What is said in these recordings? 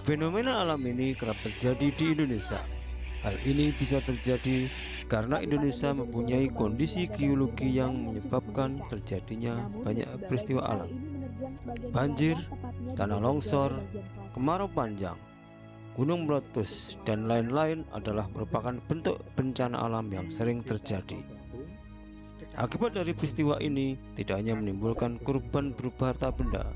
Fenomena alam ini kerap terjadi di Indonesia. Hal ini bisa terjadi karena Indonesia mempunyai kondisi geologi yang menyebabkan terjadinya banyak peristiwa alam. Banjir, tanah longsor, kemarau panjang, gunung meletus, dan lain-lain adalah merupakan bentuk bencana alam yang sering terjadi. Akibat dari peristiwa ini tidak hanya menimbulkan korban berupa harta benda,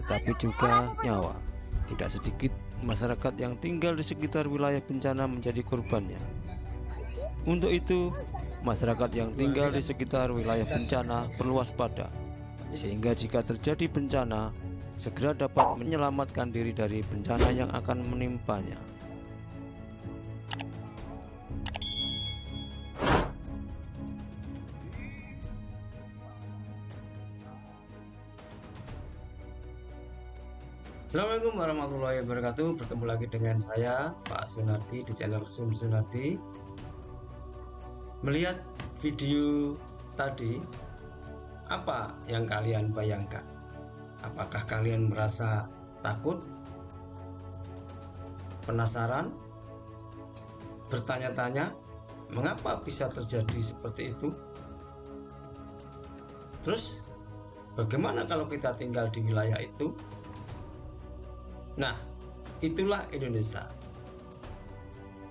tetapi juga nyawa. Tidak sedikit masyarakat yang tinggal di sekitar wilayah bencana menjadi korbannya. Untuk itu, masyarakat yang tinggal di sekitar wilayah bencana perlu waspada, sehingga jika terjadi bencana, segera dapat menyelamatkan diri dari bencana yang akan menimpanya. Assalamualaikum warahmatullahi wabarakatuh. Bertemu lagi dengan saya, Pak Sunarti, di channel Sun Sunarti. Melihat video tadi, apa yang kalian bayangkan? Apakah kalian merasa takut, penasaran, bertanya-tanya mengapa bisa terjadi seperti itu? Terus bagaimana kalau kita tinggal di wilayah itu? Nah, itulah Indonesia.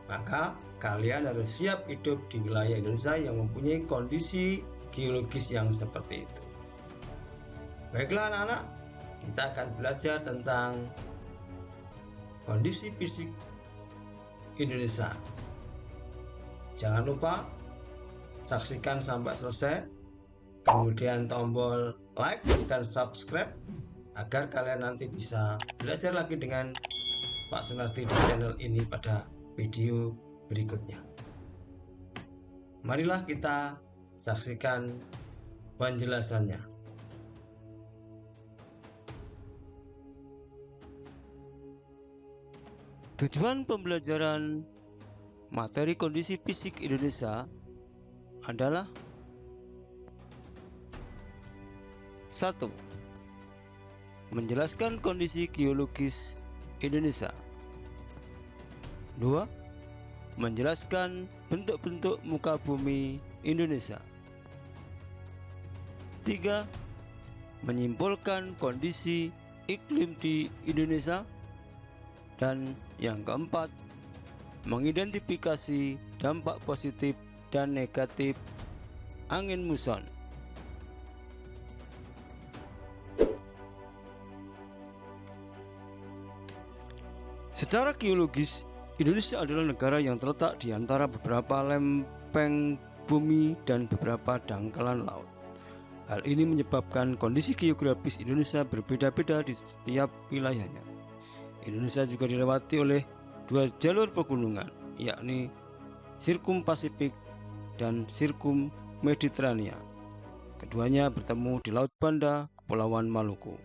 Maka kalian harus siap hidup di wilayah Indonesia yang mempunyai kondisi geologis yang seperti itu. Baiklah anak-anak, kita akan belajar tentang kondisi fisik Indonesia. Jangan lupa saksikan sampai selesai, kemudian tombol like dan subscribe agar kalian nanti bisa belajar lagi dengan Pak Sunarti di channel ini pada video berikutnya. Marilah kita saksikan penjelasannya. Tujuan pembelajaran materi kondisi fisik Indonesia adalah 1. Menjelaskan kondisi geologis Indonesia. 2. Menjelaskan bentuk-bentuk muka bumi Indonesia. 3. Menyimpulkan kondisi iklim di Indonesia. Dan yang keempat, mengidentifikasi dampak positif dan negatif angin muson. Secara geologis, Indonesia adalah negara yang terletak di antara beberapa lempeng bumi dan beberapa dangkalan laut. Hal ini menyebabkan kondisi geografis Indonesia berbeda-beda di setiap wilayahnya. Indonesia juga dilewati oleh dua jalur pegunungan, yakni Sirkum Pasifik dan Sirkum Mediterania. Keduanya bertemu di Laut Banda, Kepulauan Maluku.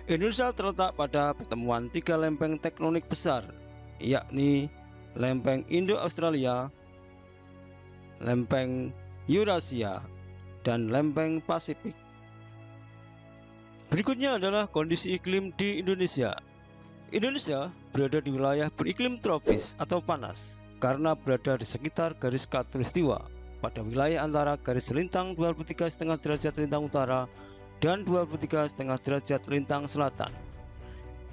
Indonesia terletak pada pertemuan tiga lempeng tektonik besar, yakni lempeng Indo-Australia, lempeng Eurasia, dan lempeng Pasifik. Berikutnya adalah kondisi iklim di Indonesia. Indonesia berada di wilayah beriklim tropis atau panas karena berada di sekitar garis khatulistiwa pada wilayah antara garis lintang 23,5 derajat lintang utara dan 23,5 derajat lintang selatan.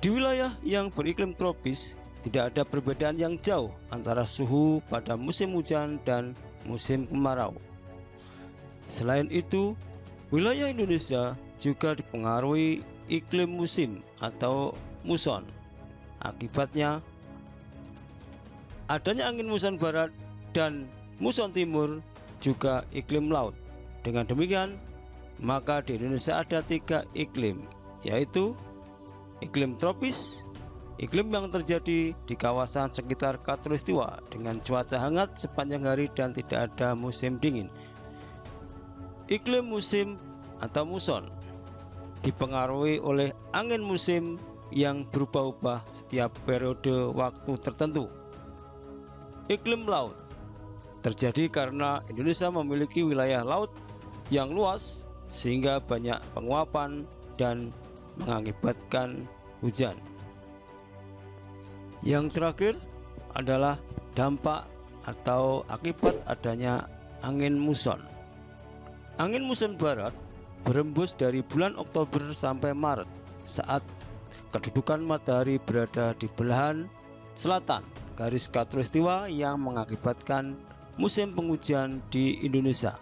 Di wilayah yang beriklim tropis, tidak ada perbedaan yang jauh antara suhu pada musim hujan dan musim kemarau. Selain itu, wilayah Indonesia juga dipengaruhi iklim musim atau muson. Akibatnya, adanya angin muson barat dan muson timur juga iklim laut. Dengan demikian, maka di Indonesia ada tiga iklim, yaitu iklim tropis, iklim yang terjadi di kawasan sekitar khatulistiwa dengan cuaca hangat sepanjang hari dan tidak ada musim dingin. Iklim musim atau muson dipengaruhi oleh angin musim yang berubah-ubah setiap periode waktu tertentu. Iklim laut terjadi karena Indonesia memiliki wilayah laut yang luas sehingga banyak penguapan dan mengakibatkan hujan. Yang terakhir adalah dampak atau akibat adanya angin muson. Angin muson barat berembus dari bulan Oktober sampai Maret saat kedudukan matahari berada di belahan selatan garis khatulistiwa yang mengakibatkan musim penghujan di Indonesia.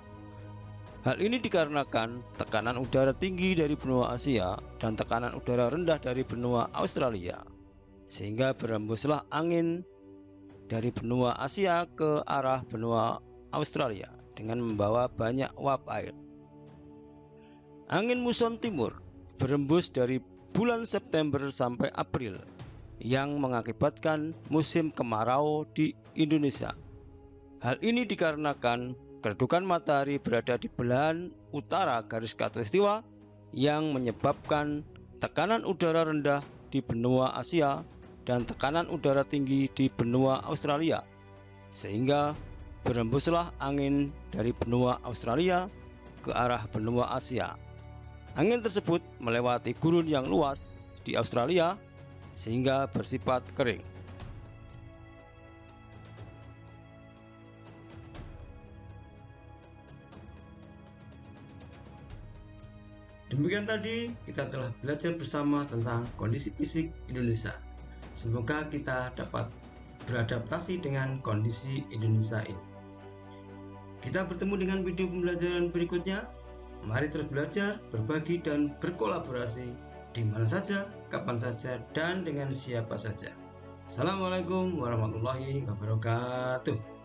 Hal ini dikarenakan tekanan udara tinggi dari benua Asia dan tekanan udara rendah dari benua Australia, sehingga berembuslah angin dari benua Asia ke arah benua Australia dengan membawa banyak uap air. Angin muson timur berembus dari bulan September sampai April yang mengakibatkan musim kemarau di Indonesia. Hal ini dikarenakan kedudukan matahari berada di belahan utara garis khatulistiwa yang menyebabkan tekanan udara rendah di benua Asia dan tekanan udara tinggi di benua Australia, sehingga berembuslah angin dari benua Australia ke arah benua Asia. Angin tersebut melewati gurun yang luas di Australia sehingga bersifat kering. Demikian tadi kita telah belajar bersama tentang kondisi fisik Indonesia. Semoga kita dapat beradaptasi dengan kondisi Indonesia ini. Kita bertemu dengan video pembelajaran berikutnya. Mari terus belajar, berbagi, dan berkolaborasi di mana saja, kapan saja, dan dengan siapa saja. Assalamualaikum warahmatullahi wabarakatuh.